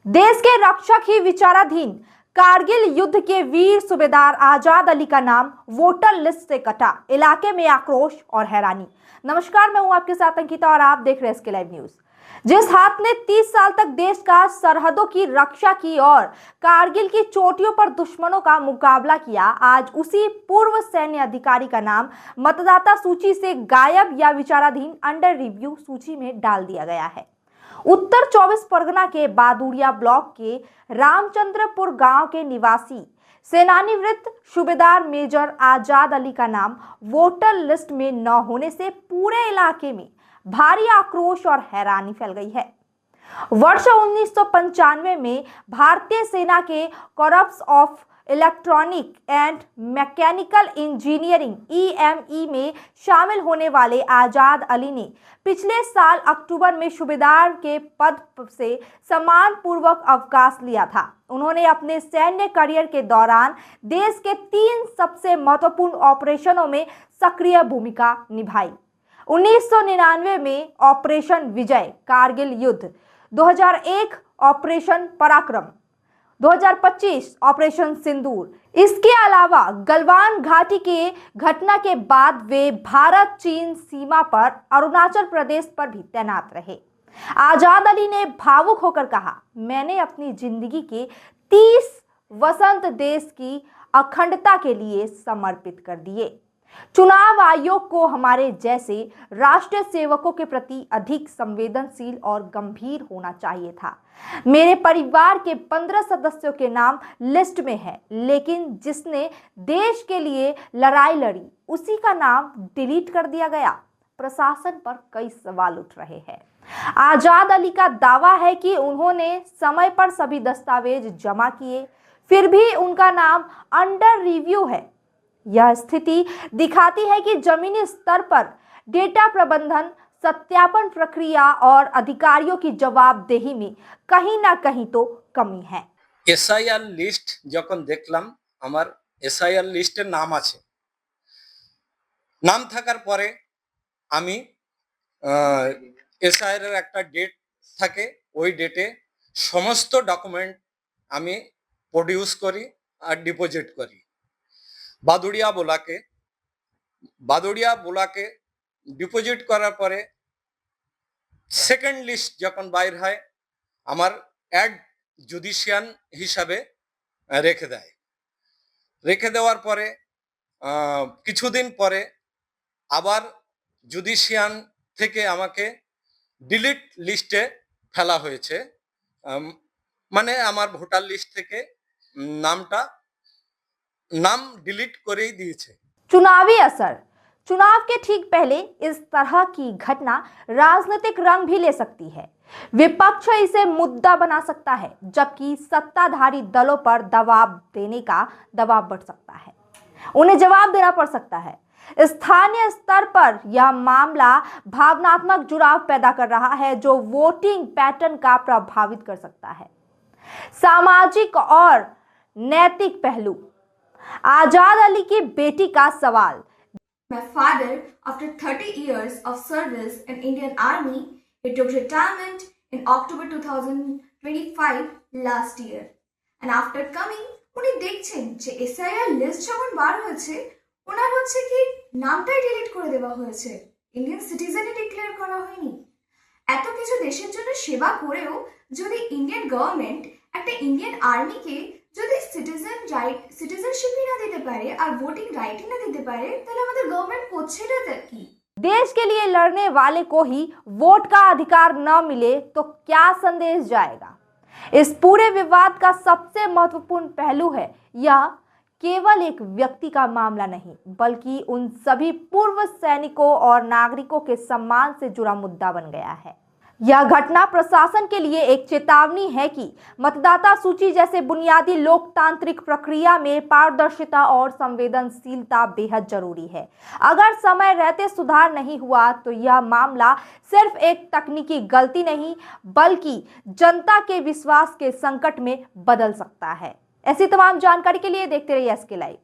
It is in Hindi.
देश के रक्षक ही विचाराधीन कारगिल युद्ध के वीर सूबेदार आजाद अली का नाम वोटर लिस्ट से कटा। इलाके में आक्रोश और हैरानी। नमस्कार, मैं हूं आपके साथ अंकिता और आप देख रहे हैं एसके लाइव न्यूज। जिस हाथ ने 30 साल तक देश का सरहदों की रक्षा की और कारगिल की चोटियों पर दुश्मनों का मुकाबला किया, आज उसी पूर्व सैन्य अधिकारी का नाम मतदाता सूची से गायब या विचाराधीन अंडर रिव्यू सूची में डाल दिया गया है। उत्तर 24 परगना के बादुड़िया ब्लॉक के रामचंद्रपुर गांव के निवासी सेनानिवृत्त सूबेदार मेजर आजाद अली का नाम वोटर लिस्ट में न होने से पूरे इलाके में भारी आक्रोश और हैरानी फैल गई है। वर्ष 1995 में भारतीय सेना के corps of electronic and mechanical engineering (EME) में शामिल होने वाले आजाद अली ने पिछले साल अक्टूबर में सूबेदार के पद से सम्मान पूर्वक अवकाश लिया था। उन्होंने अपने सैन्य करियर के दौरान देश के 3 सबसे महत्वपूर्ण ऑपरेशनों में सक्रिय भूमिका निभाई। 1999 में ऑपरेशन विजय कारगिल युद्ध, 2001 ऑपरेशन पराक्रम, 2025 ऑपरेशन सिंदूर। इसके अलावा गलवान घाटी के घटना के बाद वे भारत चीन सीमा पर अरुणाचल प्रदेश पर भी तैनात रहे। आजाद अली ने भावुक होकर कहा, मैंने अपनी जिंदगी के 30 वसंत देश की अखंडता के लिए समर्पित कर दिए। चुनाव आयोग को हमारे जैसे राष्ट्रीय सेवकों के प्रति अधिक संवेदनशील और गंभीर होना चाहिए था। मेरे परिवार के 15 सदस्यों के नाम लिस्ट में है, लेकिन जिसने देश के लिए लड़ाई लड़ी उसी का नाम डिलीट कर दिया गया। प्रशासन पर कई सवाल उठ रहे हैं। आजाद अली का दावा है कि उन्होंने समय पर सभी दस्तावेज जमा किए, फिर भी उनका नाम अंडर रिव्यू है। यह स्थिति दिखाती है कि जमीनी स्तर पर डेटा प्रबंधन, सत्यापन प्रक्रिया और अधिकारियों की जवाबदेही में कहीं ना कहीं तो कमी है। एसआईआर लिस्ट যখন দেখলাম আমার এসআইআর লিস্টে নাম আছে, নাম থাকার পরে আমি এসআইআর এর একটা ডেট থাকে, ওই ডেটে সমস্ত ডকুমেন্ট আমি প্রডিউস করি আর ডিপোজিট করি বাদুড়িয়া বোলাকে ডিপোজিট করার পরে সেকেন্ড লিস্ট যখন বাইর হয় আমার অ্যাড জুডিশিয়ান হিসাবে রেখে দেওয়ার পরে কিছুদিন পরে আবার জুডিশিয়ান থেকে আমাকে ডিলিট লিস্টে ফেলা হয়েছে। মানে আমার ভোটার লিস্ট থেকে नाम डिलीट कर ही दिए। चुनावी असर। चुनाव के ठीक पहले इस तरह की घटना राजनीतिक रंग भी ले सकती है। विपक्ष इसे मुद्दा बना सकता है, जबकि सत्ताधारी दलों पर दबाव बढ़ सकता है, उन्हें जवाब देना पड़ सकता है। स्थानीय स्तर पर यह मामला भावनात्मक जुड़ाव पैदा कर रहा है, जो वोटिंग पैटर्न का प्रभावित कर सकता है। सामाजिक और नैतिक पहलू। आजाद अली की बेटी का सवाल। My father, after 30 years of service in Indian Army, he took retirement in October 2025 last year. And after coming, উনি দেখছেন যে এসআইআর লিস্ট যখন বার হয়েছে, ওনার হচ্ছে কি নামটাই ডিলিট করে দেওয়া হয়েছে, ইন্ডিয়ান সিটিজেনই ডিক্লেয়ার করা হয়নি। এত কিছু দেশের জন্য সেবা করেও যদি ইন্ডিয়ান গভর্নমেন্ট একটা ইন্ডিয়ান আর্মিকে যদি সিটিজেনশিপই না দিতে পারে আর ভোটিং রাইটই না দিতে পারে, তাহলে আমাদের গভর্নমেন্ট করছেটা কি? देश के लिए लड़ने वाले को ही वोट का अधिकार न मिले तो क्या संदेश जाएगा? इस पूरे विवाद का सबसे महत्वपूर्ण पहलू है, यह केवल एक व्यक्ति का मामला नहीं, बल्कि उन सभी पूर्व सैनिकों और नागरिकों के सम्मान से जुड़ा मुद्दा बन गया है। यह घटना प्रशासन के लिए एक चेतावनी है कि मतदाता सूची जैसे बुनियादी लोकतांत्रिक प्रक्रिया में पारदर्शिता और संवेदनशीलता बेहद जरूरी है। अगर समय रहते सुधार नहीं हुआ तो यह मामला सिर्फ एक तकनीकी गलती नहीं, बल्कि जनता के विश्वास के संकट में बदल सकता है। ऐसी तमाम जानकारी के लिए देखते रहिए एसके लाइव।